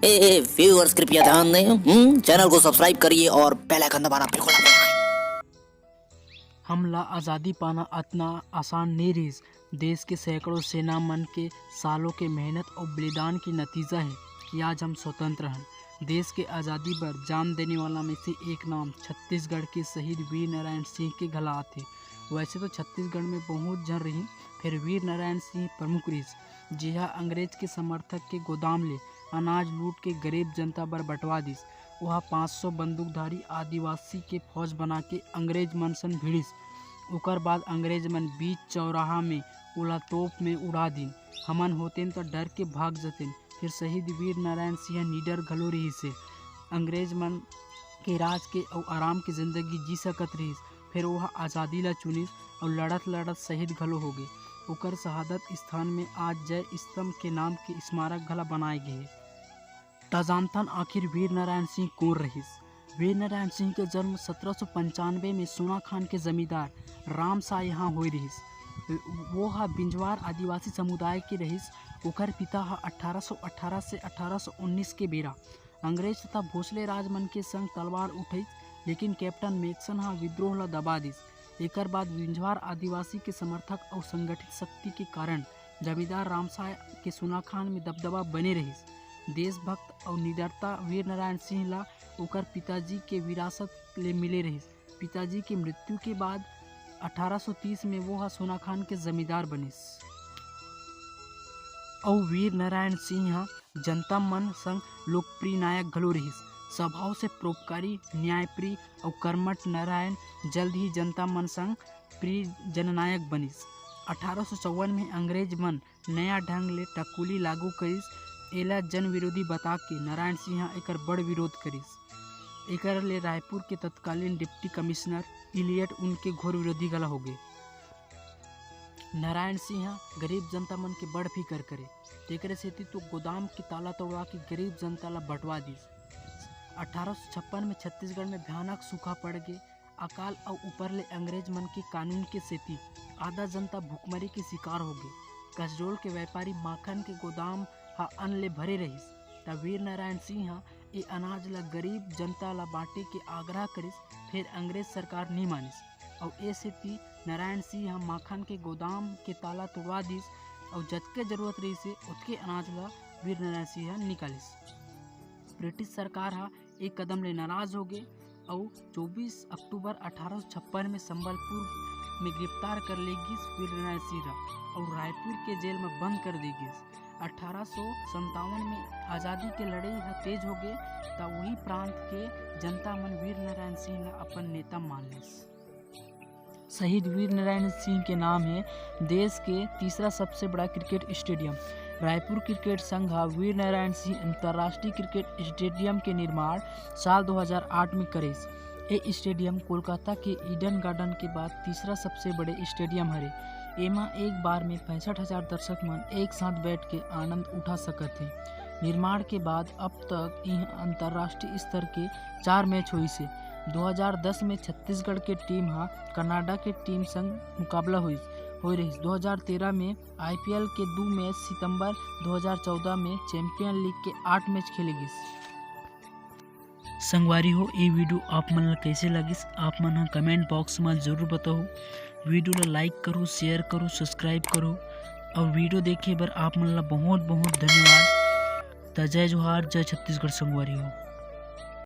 Viewers कृपया ध्यान दें, चैनल को सब्सक्राइब करिए और बेल आइकन दबाना बिल्कुल ना भूलें। हमला आज़ादी पाना इतना आसान नहीं रही। देश के सैकड़ों सेना मन के सालों के मेहनत और बलिदान की नतीजा है कि आज हम स्वतंत्र हैं। देश के आज़ादी पर जान देने वाला में से एक नाम छत्तीसगढ़ के शहीद वीर नारायण सिंह के गला आते। वैसे तो छत्तीसगढ़ में बहुत जन रही, फिर वीर नारायण सिंह प्रमुख रही। जी हाँ, अंग्रेज के समर्थक के गोदाम ले अनाज लूट के गरीब जनता पर बंटवा दिस। वहाँ 500 बंदूकधारी आदिवासी के फौज बना के अंग्रेज मन सन भिड़िस। ओकर बाद अंग्रेज मन बीच चौराहा में उला तोप में उड़ा दिन। हमन होतेन तो डर के भाग जतेन। फिर शहीद वीर नारायण सिंह निडर घलो रही से अंग्रेज मन के राज के और आराम की जिंदगी जी सकत रही। फिर वह आज़ादी ला चुनिस और लड़त लड़त शहीद घलो हो गए। ओकर शहादत स्थान में आज जय स्तंभ के नाम के स्मारक घला बनाए गए। ताजानथन आखिर वीर नारायण सिंह कौन रहीस? वीर नारायण सिंह के जन्म 1795 में सोनाखान के जमींदार राम शाह यहाँ हुई रहीस। वो हा बिंजवार आदिवासी समुदाय के रहीस। ओकर पिता हा 1818 से 1819 के बेरा अंग्रेज तथा भोसले राजमन के संग तलवार उठई, लेकिन कैप्टन मैक्सन हा विद्रोह ला दबा दिस। एकर बाद बिंजवार आदिवासी के समर्थक और संगठित शक्ति के कारण जमींदार रामशाह के सोनाखान में दबदबा बने रहीस। देशभक्त और निडरता वीर नारायण सिंह ला ओकर पिताजी के विरासत ले मिले रहीस। पिताजी की मृत्यु के बाद 1830 में वो सोनाखान के जमींदार बनिस। और वीर नारायण सिंह जनता मन संग लोकप्रिय नायक घलो रहीस। स्वभाव से परोपकारी, न्यायप्रिय और कर्मठ नारायण जल्द ही जनता मन संग प्रिय जननायक बनिस। 1854 में अंग्रेज मन नया ढंग ले टकुली लागू करिस। एला जन विरोधी बता के नारायण सिंह एकर बड़ विरोध करिस। एकर ले रायपुर के तत्कालीन डिप्टी कमिश्नर इलियट उनके घोर विरोधी गला हो गए। नारायण सिंह गरीब जनता मन के बड़ फिकर करे, तेकरे सेती तो गोदाम के ताला तोड़वा के गरीब जनता ला बंटवा दिस। 1856 में छत्तीसगढ़ में भयानक सूखा पड़ गए। अकाल और ऊपर ले अंग्रेज मन के कानून के सेती आधा जनता भूखमरी के शिकार हो गए। कसडोल के व्यापारी माखन के गोदाम अन्न ले भरे रहीस। तब वीर नारायण सिंह ये अनाज ला गरीब जनता ला बांटे के आग्रह करिस। फिर अंग्रेज सरकार नहीं मानिस और ए सेती नारायण सिंह माखन के गोदाम के ताला तोड़वा दिस और जतके जरूरत रही से उतके अनाज ला वीर नारायण सिंह निकालिस। ब्रिटिश सरकार एक कदम ले नाराज हो गए और 24 अक्टूबर 1856 में संबलपुर में गिरफ्तार कर ले गिस वीर नारायण सिंह और रायपुर के जेल में बंद कर दी गई। 1857 में आज़ादी के लड़ाई तेज हो गए, तब वही प्रांत के जनता मन वीर नारायण सिंह अपन नेता मान लिस। शहीद वीर नारायण सिंह के नाम है देश के तीसरा सबसे बड़ा क्रिकेट स्टेडियम। रायपुर क्रिकेट संघ वीर नारायण सिंह अंतर्राष्ट्रीय क्रिकेट स्टेडियम के निर्माण साल 2008 में करेस। ये स्टेडियम कोलकाता के ईडन गार्डन के बाद तीसरा सबसे बड़े स्टेडियम हरे। एमा एक बार में 65,000 दर्शक मन एक साथ बैठ के आनंद उठा सकत थे। निर्माण के बाद अब तक यह अंतर्राष्ट्रीय स्तर के 4 मैच हुई से। 2010 में छत्तीसगढ़ के टीम कनाडा के टीम संग मुकाबला हुई रही। 2013 में IPL के 2 मैच, सितंबर 2014 में चैंपियन लीग के 8 मैच खेले गए। संगवारी हो, ये वीडियो आप मन ला कैसे लगिस आप मन कमेंट बॉक्स में जरूर बताओ। वीडियो ला लाइक करो, शेयर करो, सब्सक्राइब करो और वीडियो देखे बर आप मन ला बहुत बहुत धन्यवाद। जय जोहार, जय छत्तीसगढ़। संगवारी हो।